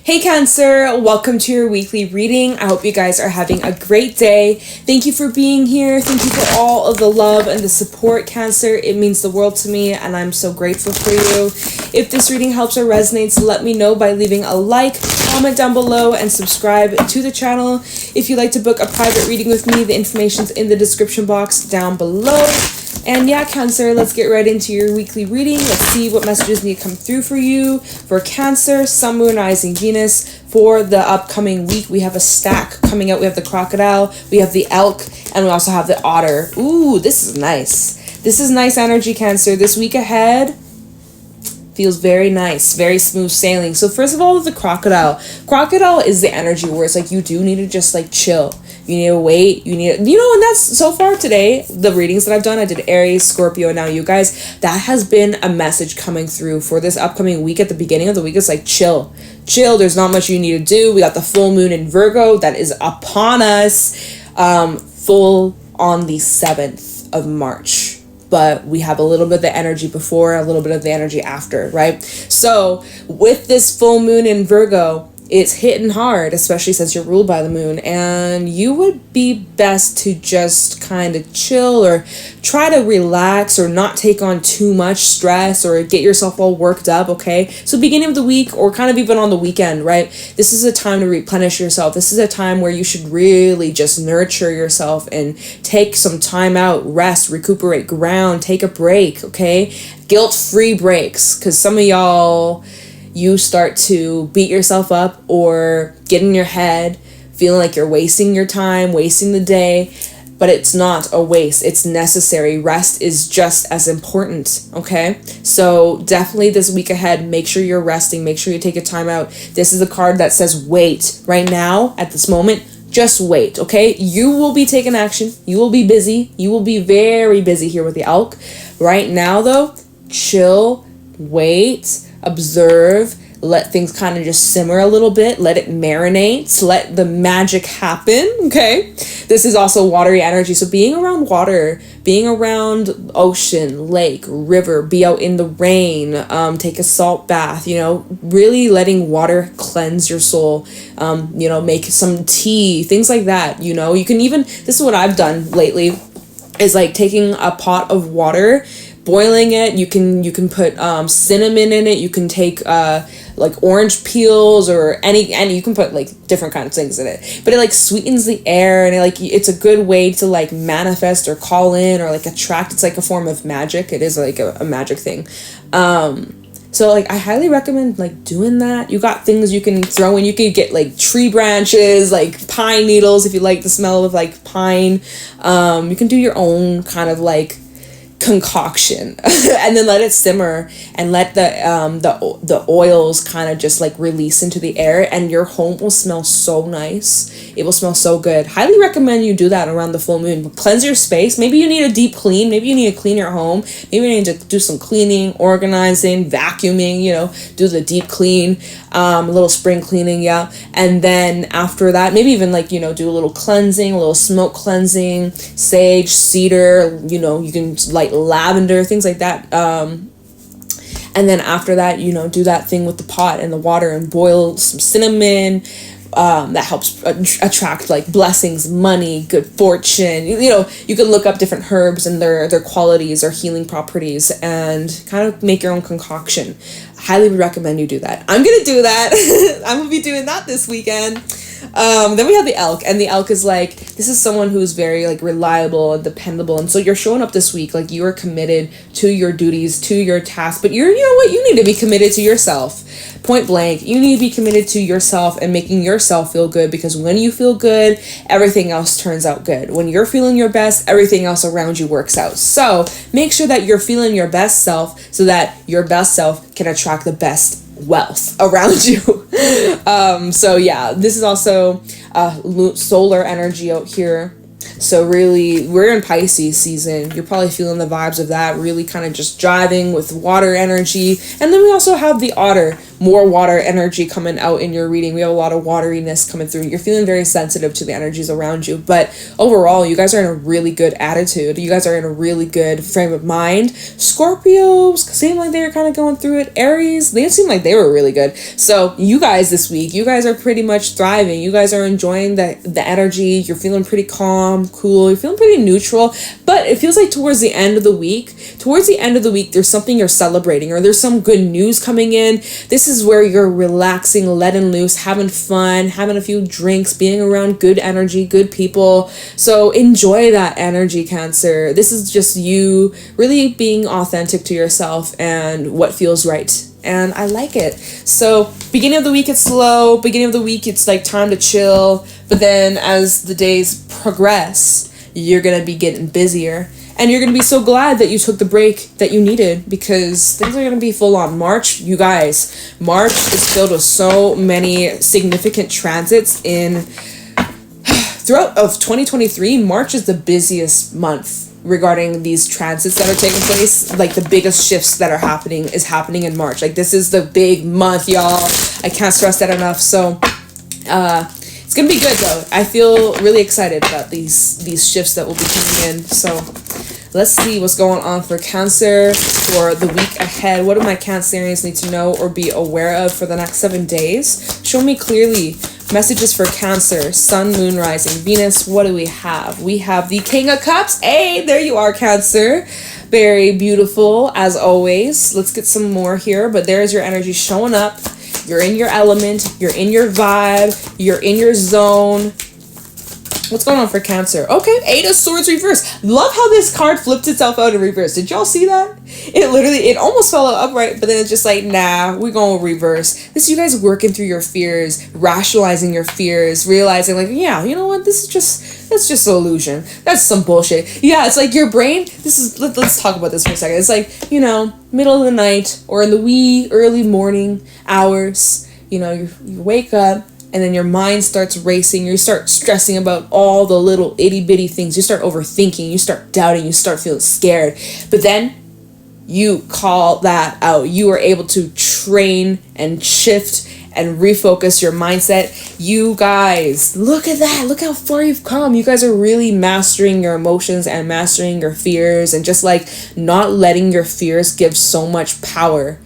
Hey Cancer, welcome to your weekly reading. I hope you guys are having a great day. Thank you for being here. Thank you for all of the love and the support, Cancer. It means the world to me and I'm so grateful for you. If this reading helps or resonates, let me know by leaving a like, comment down below, and subscribe to the channel. If you'd like to book a private reading with me, the information's in the description box down below. And yeah, Cancer, let's get right into your weekly reading. Let's see what messages need to come through for you. For Cancer, Sun, Moon, Rising, Venus. For the upcoming week, we have a stack coming out. We have the crocodile, we have the elk, and we also have the otter. Ooh, this is nice. This is nice energy, Cancer. This week ahead feels very nice, very smooth sailing. So first of all, the crocodile. Crocodile is the energy where it's like you do need to just like chill. You need to wait. You need to, and that's so far today, the readings that I've done, I did Aries, Scorpio, and now you guys, that has been a message coming through for this upcoming week. At the beginning of the week, it's like chill. There's not much you need to do. We got the full moon in Virgo that is upon us, full on the 7th of March. But we have a little bit of the energy before, a little bit of the energy after, right? So with this full moon in Virgo, it's hitting hard, especially since you're ruled by the moon, and you would be best to just kind of chill or try to relax or not take on too much stress or get yourself all worked up, okay? So beginning of the week or kind of even on the weekend, right? This is a time to replenish yourself. This is a time where you should really just nurture yourself and take some time out, rest, recuperate, ground, take a break, okay? Guilt-free breaks, because some of y'all, you start to beat yourself up or get in your head feeling like you're wasting your time, wasting the day, but it's not a waste. It's necessary. Rest is just as important, okay? So definitely this week ahead, make sure you're resting. Make sure you take a time out. This is a card that says wait. Right now, at this moment, just wait, okay? You will be taking action. You will be busy. You will be very busy here with the elk. Right now, though, chill, wait, observe, let things kind of just simmer a little bit, let it marinate, let the magic happen, okay? This is also watery energy, so being around water, being around ocean, lake, river, be out in the rain, take a salt bath, really letting water cleanse your soul, make some tea, things like that, you can even, this is what I've done lately, is like taking a pot of water, boiling it. You can put cinnamon in it. You can take like orange peels or any you can put like different kinds of things in it. But it like sweetens the air, and it's a good way to like manifest or call in or like attract. It's like a form of magic. It is like a magic thing. So like I highly recommend like doing that. You got things you can throw in. You can get like tree branches, like pine needles if you like the smell of like pine. You can do your own kind of like concoction and then let it simmer and let the oils kind of just like release into the air, and your home will smell so nice. It will smell so good. Highly recommend you do that around the full moon. Cleanse your space. Maybe you need a deep clean. Maybe you need to clean your home. Maybe you need to do some cleaning, organizing, vacuuming, do the deep clean, a little spring cleaning, yeah. And then after that, maybe even like, do a little cleansing, a little smoke cleansing, sage, cedar, you can light lavender, things like that. And then after that, do that thing with the pot and the water and boil some cinnamon. That helps attract like blessings, money, good fortune. You can look up different herbs and their qualities or healing properties and kind of make your own concoction. Highly recommend you do that. I'm gonna do that. I'm gonna be doing that this weekend. Then we have the elk, and the elk is like, this is someone who's very like reliable and dependable, and so you're showing up this week like you are committed to your duties, to your tasks, but you need to be committed to yourself. Point blank, you need to be committed to yourself and making yourself feel good, because when you feel good, everything else turns out good. When you're feeling your best, everything else around you works out. So make sure that you're feeling your best self so that your best self can attract the best wealth around you. So yeah, this is also solar energy out here. So really, we're in Pisces season. You're probably feeling the vibes of that, really kind of just driving with water energy. And then we also have the otter, more water energy coming out in your reading. We have a lot of wateriness coming through. You're feeling very sensitive to the energies around you. But overall, you guys are in a really good attitude. You guys are in a really good frame of mind. Scorpios seem like they were kind of going through it. Aries, they seem like they were really good. So you guys this week, you guys are pretty much thriving. You guys are enjoying the energy. You're feeling pretty calm, cool. You're feeling pretty neutral. But it feels like towards the end of the week, there's something you're celebrating, or there's some good news coming in. This is where you're relaxing, letting loose, having fun, having a few drinks, being around good energy, good people. So enjoy that energy, Cancer. This is just you really being authentic to yourself and what feels right. And I like it. So beginning of the week, it's slow. Beginning of the week, it's like time to chill. But then as the days progress, you're going to be getting busier. And you're going to be so glad that you took the break that you needed, because things are going to be full on. March, you guys, March is filled with so many significant transits throughout of 2023. March is the busiest month regarding these transits that are taking place. Like the biggest shifts that are happening in March. Like this is the big month, y'all. I can't stress that enough. So, it's gonna be good though. I feel really excited about these shifts that will be coming in. So let's see what's going on for Cancer for the week ahead. What do my Cancerians need to know or be aware of for the next 7 days? Show me clearly. Messages for Cancer, Sun, Moon, Rising, Venus. What do we have? We have the King of Cups. Hey, there you are, Cancer. Very beautiful as always. Let's get some more here, but there's your energy showing up. You're in your element, you're in your vibe, you're in your zone. What's going on for Cancer? Okay, 8 of Swords reverse. Love how this card flipped itself out in reverse. Did y'all see that? It almost fell out upright, but then it's just like, nah, we're going to reverse. This is you guys working through your fears, rationalizing your fears, realizing like, yeah, you know what? That's just an illusion. That's some bullshit. Yeah, it's like your brain, let's talk about this for a second. It's like, middle of the night or in the wee early morning hours, you wake up, and then your mind starts racing. You start stressing about all the little itty bitty things. You start overthinking. You start doubting. You start feeling scared. But then you call that out. You are able to train and shift and refocus your mindset. You guys, look at that. Look how far you've come. You guys are really mastering your emotions and mastering your fears, and just like not letting your fears give so much power.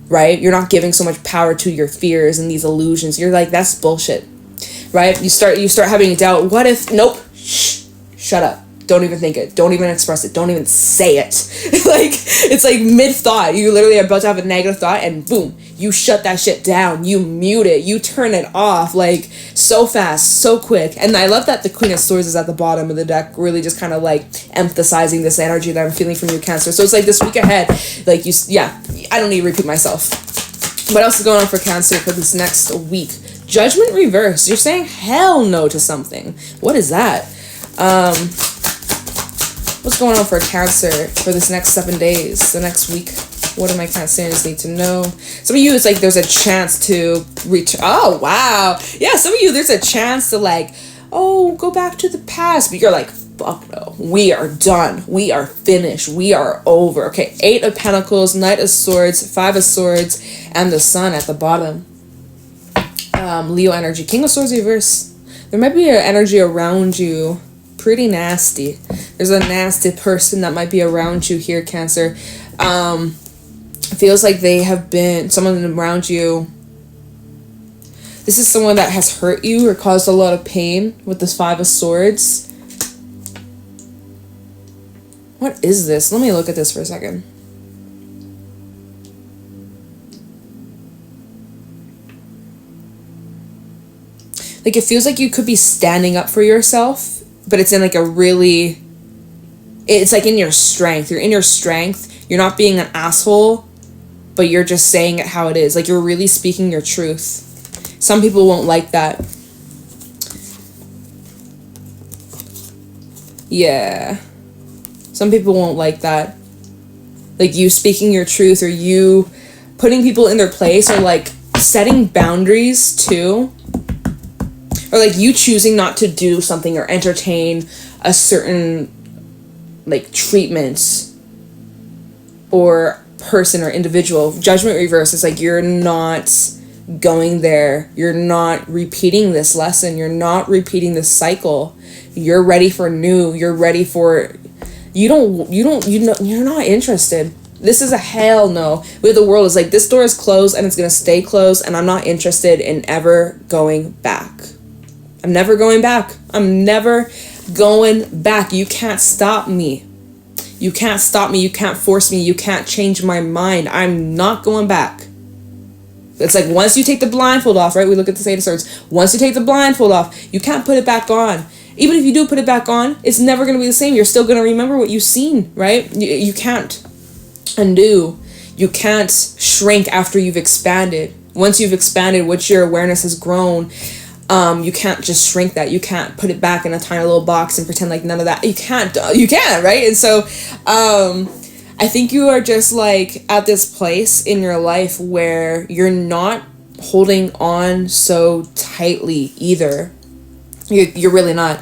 Right? You're not giving so much power to your fears and these illusions. You're like, that's bullshit. Right? You start having a doubt. What if, nope, shut up. Don't even think it. Don't even express it. Don't even say it. It's like mid-thought. You literally are about to have a negative thought and boom, you shut that shit down. You mute it. You turn it off like so fast, so quick. And I love that the Queen of Swords is at the bottom of the deck, really just kind of like emphasizing this energy that I'm feeling from you, Cancer. So it's like this week ahead, like I don't need to repeat myself. What else is going on for Cancer for this next week? Judgment reverse. You're saying hell no to something. What is that? What's going on for Cancer for this next 7 days, the next week? What do my Cancerians need to know? Some of you, it's like there's a chance to reach. Oh, wow. Yeah, some of you, there's a chance to like, go back to the past. But you're like, fuck no. We are done. We are finished. We are over. Okay, 8 of Pentacles, Knight of Swords, 5 of Swords, and the Sun at the bottom. Leo energy. King of Swords reverse. There might be an energy around you. Pretty nasty. There's a nasty person that might be around you here, Cancer. Feels like they have been someone around you. This is someone that has hurt you or caused a lot of pain with this 5 of Swords. What is this? Let me look at this for a second. Like it feels like you could be standing up for yourself, but it's in like it's like in your strength. You're in your strength. You're not being an asshole, but you're just saying it how it is. Like you're really speaking your truth. Some people won't like that. Yeah. Some people won't like that. Like you speaking your truth, or you putting people in their place, or like setting boundaries too. Or like you choosing not to do something or entertain a certain like treatment or person or individual. Judgment reverse is like, you're not going there. You're not repeating this lesson. You're not repeating this cycle. You're ready for new. You're ready for, you're not interested. This is a hell no. With the world is like, this door is closed and it's going to stay closed, and I'm not interested in ever going back. I'm never going back. I'm never going back. You can't stop me. You can't stop me. You can't force me. You can't change my mind. I'm not going back. It's like, once you take the blindfold off, right? We look at the Eight of Swords. Once you take the blindfold off, you can't put it back on. Even if you do put it back on, it's never going to be the same. You're still going to remember what you've seen, right? You can't undo. You can't shrink after you've expanded. Once you've expanded, once your awareness has grown, you can't just shrink that. You can't put it back in a tiny little box and pretend like none of that. You can't, right? And so, I think you are just like at this place in your life where you're not holding on so tightly either. You're really not.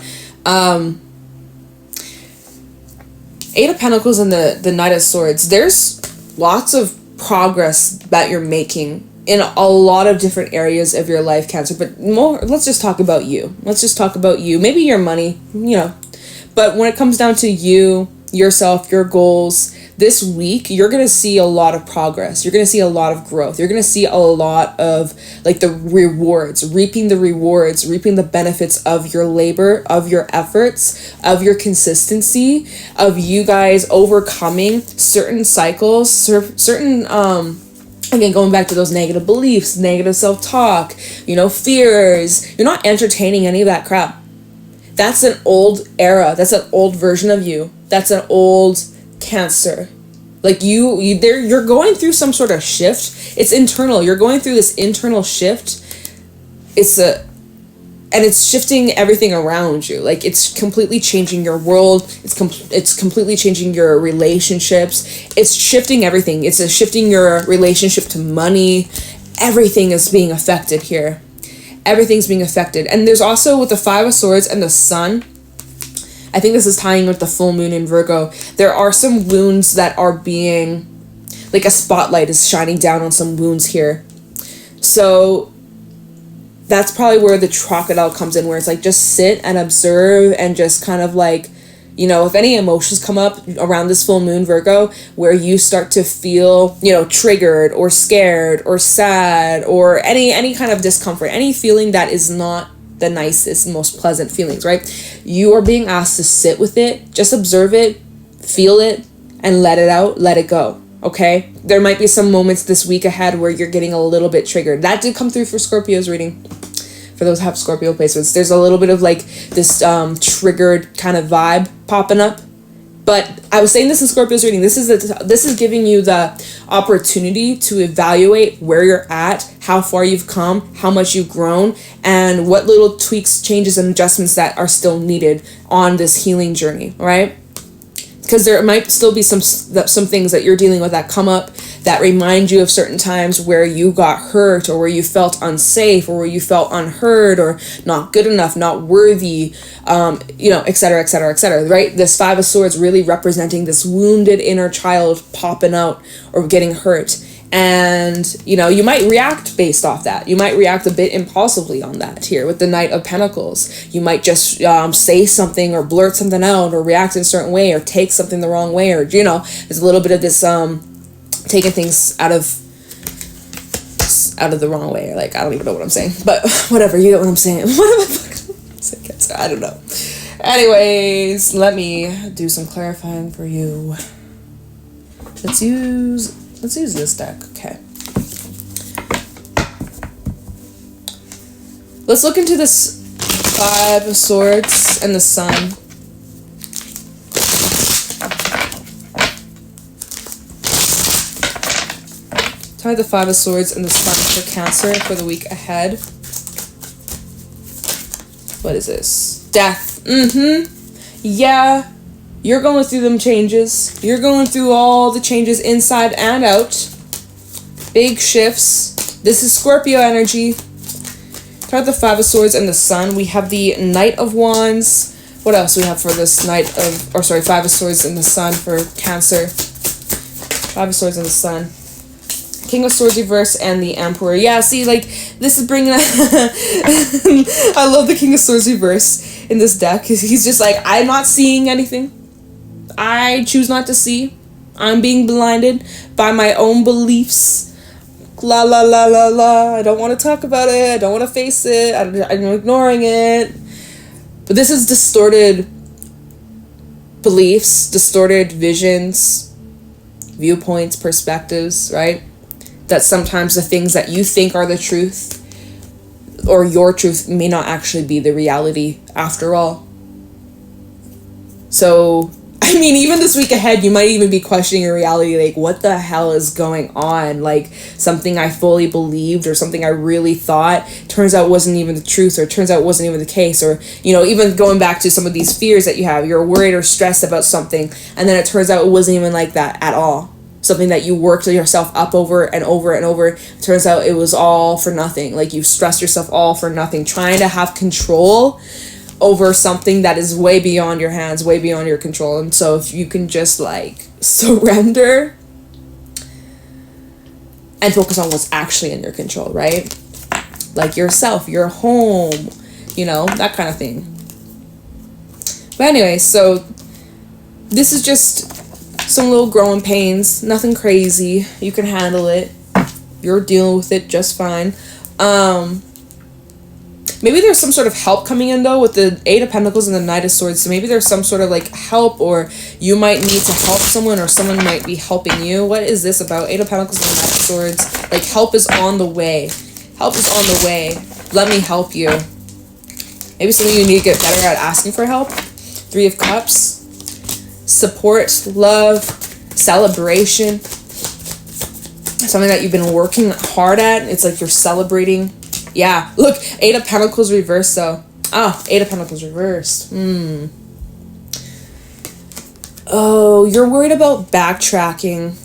Eight of Pentacles and the Knight of Swords. There's lots of progress that you're making in a lot of different areas of your life, Cancer. But more, let's just talk about you. Let's just talk about you. Maybe your money, But when it comes down to you, yourself, your goals, this week, you're going to see a lot of progress. You're going to see a lot of growth. You're going to see a lot of like the rewards, reaping the benefits of your labor, of your efforts, of your consistency, of you guys overcoming certain cycles, certain, again, going back to those negative beliefs, negative self-talk, fears. You're not entertaining any of that crap. That's an old era. That's an old version of you. That's an old Cancer. Like you're going through some sort of shift. It's internal. You're going through this internal shift. It's shifting everything around you. Like, it's completely changing your world. It's completely changing your relationships. It's shifting everything. It's shifting your relationship to money. Everything is being affected here. Everything's being affected. And there's also, with the Five of Swords and the Sun, I think this is tying with the full moon in Virgo, there are some wounds that are being, like a spotlight is shining down on some wounds here. So that's probably where the crocodile comes in, where it's like, just sit and observe and just kind of like, if any emotions come up around this full moon, Virgo, where you start to feel, triggered or scared or sad or any kind of discomfort, any feeling that is not the nicest, most pleasant feelings, right? You are being asked to sit with it, just observe it, feel it, and let it out, let it go, okay? There might be some moments this week ahead where you're getting a little bit triggered. That did come through for Scorpio's reading. For those who have Scorpio placements, there's a little bit of like this triggered kind of vibe popping up. But I was saying this in Scorpio's reading. This is giving you the opportunity to evaluate where you're at, how far you've come, how much you've grown, and what little tweaks, changes, and adjustments that are still needed on this healing journey, right? Because there might still be some things that you're dealing with that come up that remind you of certain times where you got hurt, or where you felt unsafe, or where you felt unheard, or not good enough, not worthy, et cetera, et cetera, et cetera, right? This Five of Swords really representing this wounded inner child popping out or getting hurt. And, you might react based off that. You might react a bit impulsively on that here with the Knight of Pentacles. You might just say something or blurt something out or react in a certain way or take something the wrong way, or, there's a little bit of this taking things out of the wrong way. Or like, I don't even know what I'm saying. But whatever, you get what I'm saying. What am I fucking saying? I don't know. Anyways, let me do some clarifying for you. Let's use this deck. Okay. Let's look into this Five of Swords and the Sun. Tell me the Five of Swords and the Sun for Cancer for the week ahead. What is this? Death. Yeah. You're going through them changes. You're going through all the changes inside and out. Big shifts. This is Scorpio energy. Start the Five of Swords and the Sun. We have the Knight of Wands. What else do we have for this Five of Swords and the Sun for Cancer? Five of Swords and the Sun. King of Swords reverse and the Emperor. Yeah, see, like, this is bringing... I love the King of Swords reverse in this deck. He's just like, I'm not seeing anything. I choose not to see. I'm being blinded by my own beliefs. La la la la la. I don't want to talk about it. I don't want to face it. I'm ignoring it. But this is distorted beliefs, distorted visions, viewpoints, perspectives, right? That sometimes the things that you think are the truth or your truth may not actually be the reality after all. So, I mean, even this week ahead, you might even be questioning your reality, like, what the hell is going on? Like, something I fully believed or something I really thought turns out wasn't even the truth, or it turns out wasn't even the case, or, you know, even going back to some of these fears that you have, you're worried or stressed about something, and then it turns out it wasn't even like that at all. Something that you worked yourself up over and over and over, it turns out it was all for nothing. Like, you've stressed yourself all for nothing, trying to have control over something that is way beyond your hands, way beyond your control. And so if you can just, like, surrender and focus on what's actually in your control, right? Like yourself, your home, you know, that kind of thing. But anyway, so this is just some little growing pains, nothing crazy. You can handle it. You're dealing with it just fine. Maybe there's some sort of help coming in, though, with the Eight of Pentacles and the Knight of Swords. So maybe there's some sort of, like, help, or you might need to help someone, or someone might be helping you. What is this about? Eight of Pentacles and the Knight of Swords. Like, help is on the way. Help is on the way. Let me help you. Maybe some of you need to get better at asking for help. Three of Cups. Support, love, celebration. Something that you've been working hard at. It's like you're celebrating. Yeah, look, Eight of Pentacles reversed, though. Oh, Eight of Pentacles reversed. Oh, you're worried about backtracking.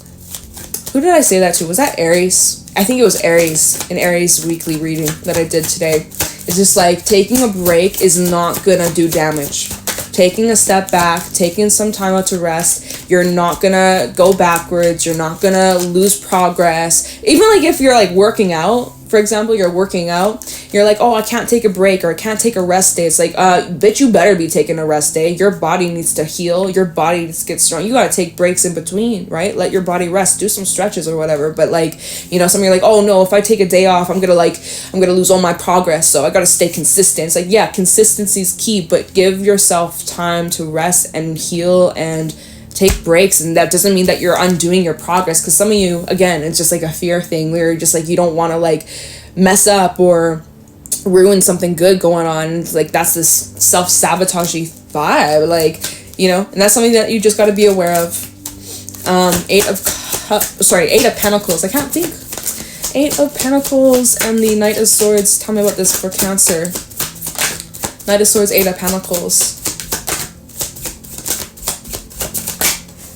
Who did I say that to? Was that Aries? I think it was Aries, in Aries weekly reading that I did today. It's just like, taking a break is not gonna do damage. Taking a step back, taking some time out to rest, you're not gonna go backwards, you're not gonna lose progress. Even like if you're like working out, for example, you're working out, you're like, oh, I can't take a break, or I can't take a rest day. It's like, bitch, you better be taking a rest day. Your body needs to heal, your body needs to get strong. You gotta take breaks in between, right? Let your body rest, do some stretches or whatever. But like, you know, some of you are like, oh no, if I take a day off, I'm gonna lose all my progress, so I gotta stay consistent. It's like, yeah, consistency is key, but give yourself time to rest and heal and take breaks. And that doesn't mean that you're undoing your progress, because some of you, again, it's just like a fear thing where you're just like, you don't want to like mess up or ruin something good going on. It's like, that's this self-sabotagey vibe, like, you know, and that's something that you just got to be aware of. Eight of Pentacles. I can't think. Eight of Pentacles and the Knight of Swords. Tell me about this for Cancer. Knight of Swords, Eight of Pentacles.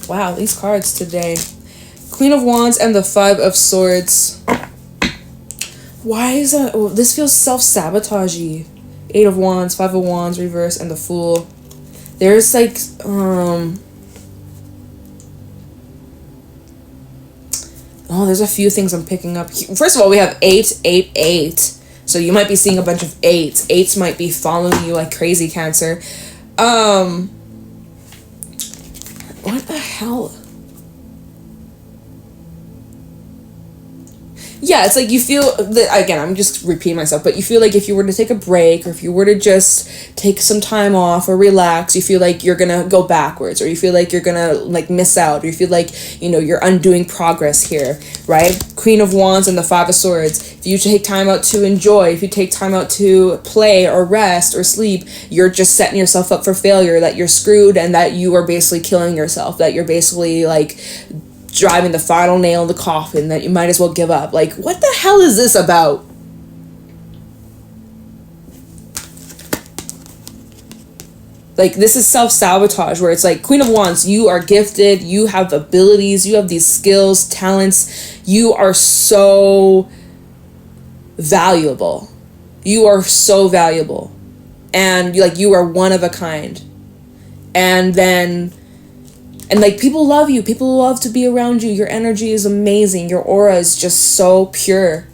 Wow, these cards today. Queen of Wands and the Five of Swords. Why is that? Oh, this feels self-sabotagey. Eight of Wands, Five of Wands, reverse, and the Fool. There's like, oh, there's a few things I'm picking up. First of all, we have 8, 8, 8. So you might be seeing a bunch of 8s. 8s might be following you like crazy, Cancer. What the hell? Yeah, it's like you feel that, again, I'm just repeating myself, but you feel like if you were to take a break, or if you were to just take some time off or relax, you feel like you're gonna go backwards, or you feel like you're gonna like miss out, or you feel like, you know, you're undoing progress here, right? Queen of Wands and the Five of Swords. If you take time out to enjoy, if you take time out to play or rest or sleep, you're just setting yourself up for failure, that you're screwed, and that you are basically killing yourself, that you're basically like driving the final nail in the coffin, that you might as well give up. Like, what the hell is this about? Like, this is self-sabotage, where it's like, Queen of Wands, you are gifted, you have abilities, you have these skills, talents, you are so valuable. You are so valuable. And like, you are one of a kind. And then And like, people love you. People love to be around you. Your energy is amazing. Your aura is just so pure.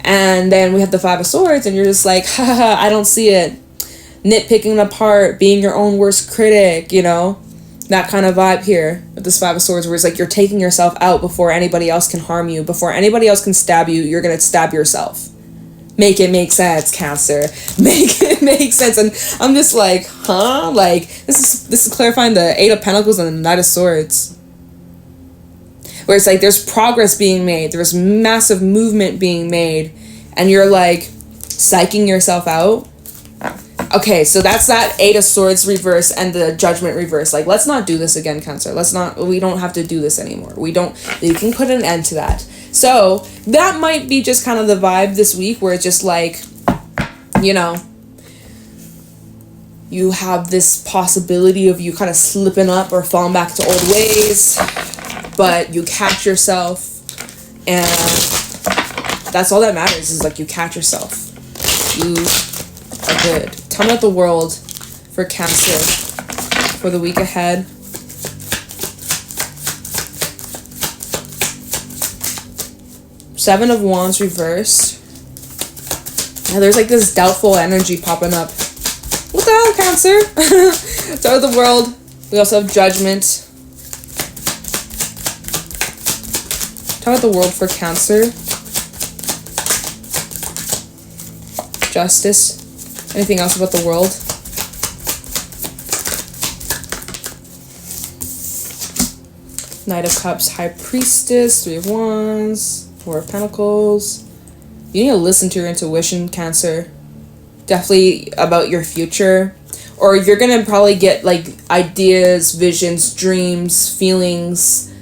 And then we have the Five of Swords, and you're just like, haha, I don't see it. Nitpicking it apart, being your own worst critic, you know? That kind of vibe here with this Five of Swords, where it's like you're taking yourself out before anybody else can harm you. Before anybody else can stab you, you're going to stab yourself. Make it make sense, Cancer. Make it make sense. And I'm just like, huh? Like, this is clarifying the Eight of Pentacles and the Knight of Swords. Where it's like there's progress being made. There's massive movement being made. And you're like psyching yourself out. Okay, so that's that Eight of Swords reverse and the Judgment reverse. Like, let's not do this again, Cancer. We don't have to do this anymore. You can put an end to that. So that might be just kind of the vibe this week, where it's just like, you know, you have this possibility of you kind of slipping up or falling back to old ways, but you catch yourself, and that's all that matters, is like you catch yourself. You are good. Tell me about the world for Cancer for the week ahead. Seven of Wands reversed. Yeah, there's like this doubtful energy popping up. What the hell, Cancer? Tell the world. We also have Judgment. Tell about the world for Cancer. Justice. Anything else about the world? Knight of Cups, High Priestess, Three of Wands, Four of Pentacles. You need to listen to your intuition, Cancer. Definitely about your future. Or you're going to probably get like ideas, visions, dreams, feelings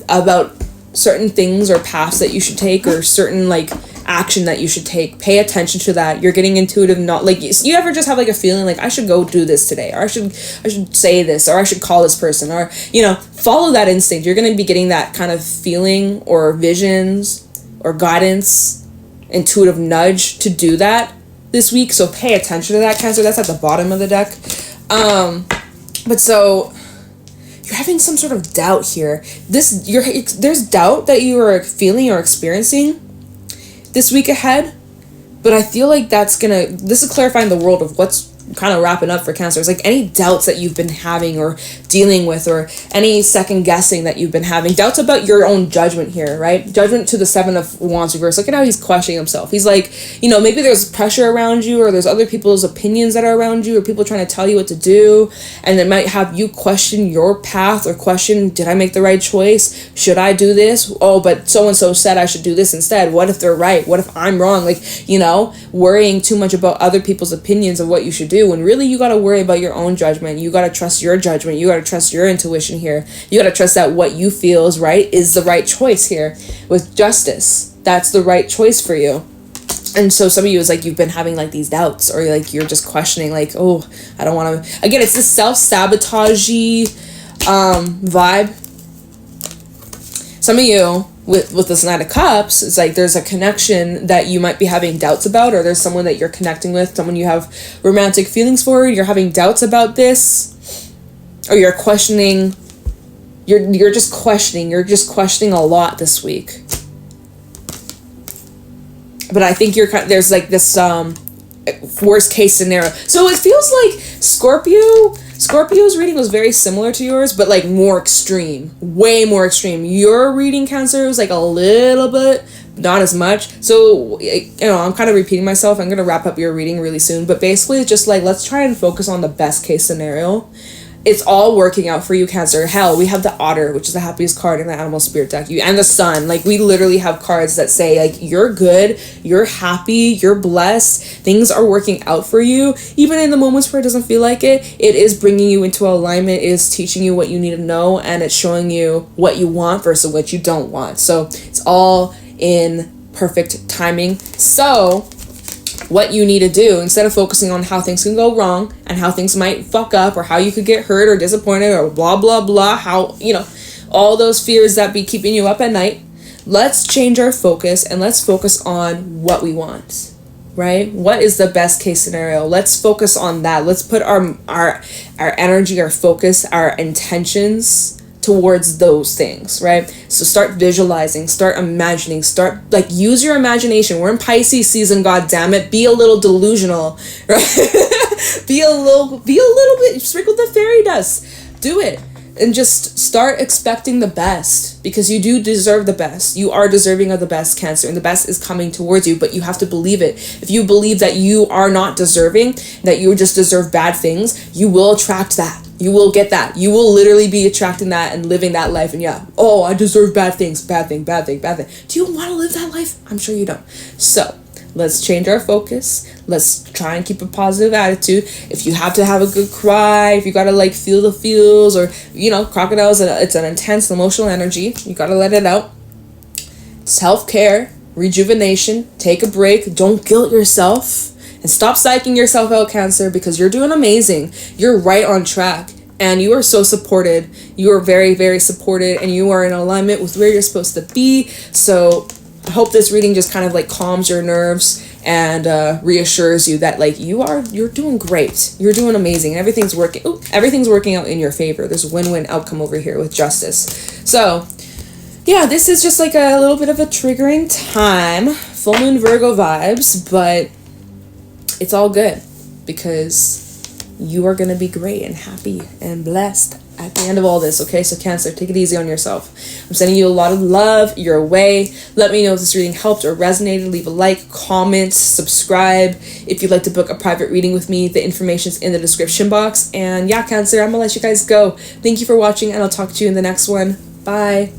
about certain things or paths that you should take, or certain like action that you should take. Pay attention to that. You're getting intuitive, not like you ever just have like a feeling like I should go do this today, or I should say this, or I should call this person, or you know, follow that instinct. You're going to be getting that kind of feeling or visions or guidance, intuitive nudge to do that this week. So pay attention to that, Cancer. That's at the bottom of the deck. But so you're having some sort of doubt here. There's doubt that you are feeling or experiencing this week ahead, but I feel like this is clarifying the world of what's kind of wrapping up for Cancer. It's like any doubts that you've been having or dealing with, or any second guessing that you've been having, doubts about your own judgment here, right? Judgment to the Seven of Wands reverse. Look at how he's questioning himself. He's like, you know, maybe there's pressure around you, or there's other people's opinions that are around you, or people trying to tell you what to do, and it might have you question your path, or question, did I make the right choice? Should I do this? Oh, but so-and-so said I should do this instead. What if they're right? What if I'm wrong? Like, you know, worrying too much about other people's opinions of what you should do, when really you got to worry about your own judgment. You got to trust your judgment. You got to trust your intuition here. You got to trust that what you feel is right is the right choice here. With Justice, that's the right choice for you. And so some of you is like you've been having like these doubts, or like you're just questioning like, oh, I don't want to. Again, it's this self-sabotage vibe. Some of you with this Knight of Cups, it's like there's a connection that you might be having doubts about, or there's someone that you're connecting with, someone you have romantic feelings for, you're having doubts about this, or you're questioning, you're just questioning a lot this week. But I think there's like this worst case scenario. So it feels like Scorpio's reading was very similar to yours, but like more extreme, way more extreme. Your reading, Cancer, was like a little bit, not as much. So, you know, I'm kind of repeating myself. I'm going to wrap up your reading really soon, but basically it's just like, let's try and focus on the best case scenario. It's all working out for you, Cancer. Hell, we have the Otter, which is the happiest card in the Animal Spirit deck. And the Sun. Like, we literally have cards that say, like, you're good, you're happy, you're blessed, things are working out for you. Even in the moments where it doesn't feel like it, it is bringing you into alignment, it is teaching you what you need to know, and it's showing you what you want versus what you don't want. So, it's all in perfect timing. So, what you need to do, instead of focusing on how things can go wrong and how things might fuck up, or how you could get hurt or disappointed or blah blah blah, how, you know, all those fears that be keeping you up at night, let's change our focus and let's focus on what we want. right? What is the best case scenario? Let's focus on that. Let's put our energy, our focus, our intentions towards those things, right? So start visualizing, start imagining, start like use your imagination. We're in Pisces season, god damn it. Be a little delusional, right? be a little bit, sprinkle the fairy dust. Do it. And just start expecting the best, because you do deserve the best. You are deserving of the best, Cancer, and the best is coming towards you, but you have to believe it. If you believe that you are not deserving, that you just deserve bad things, you will attract that. You will get that. You will literally be attracting that and living that life. And yeah, oh, I deserve bad things, bad thing, bad thing, bad thing. Do you want to live that life? I'm sure you don't. So let's change our focus. Let's try and keep a positive attitude. If you have to have a good cry, if you gotta like feel the feels, or crocodiles, it's an intense emotional energy. You gotta let it out. Self-care, rejuvenation, take a break. Don't guilt yourself. And stop psyching yourself out, Cancer, because you're doing amazing. You're right on track. And you are so supported. You are very, very supported. And you are in alignment with where you're supposed to be. So I hope this reading just kind of like calms your nerves and reassures you that like you're doing great. You're doing amazing. Everything's working. Everything's working out in your favor. There's a win-win outcome over here with justice. So yeah, this is just like a little bit of a triggering time. Full moon Virgo vibes, but it's all good because you are going to be great and happy and blessed at the end of all this, okay? So Cancer, take it easy on yourself. I'm sending you a lot of love your way. Let me know if this reading helped or resonated. Leave a like, comment, subscribe. If you'd like to book a private reading with me, the information's in the description box. And yeah, Cancer, I'm going to let you guys go. Thank you for watching, and I'll talk to you in the next one. Bye.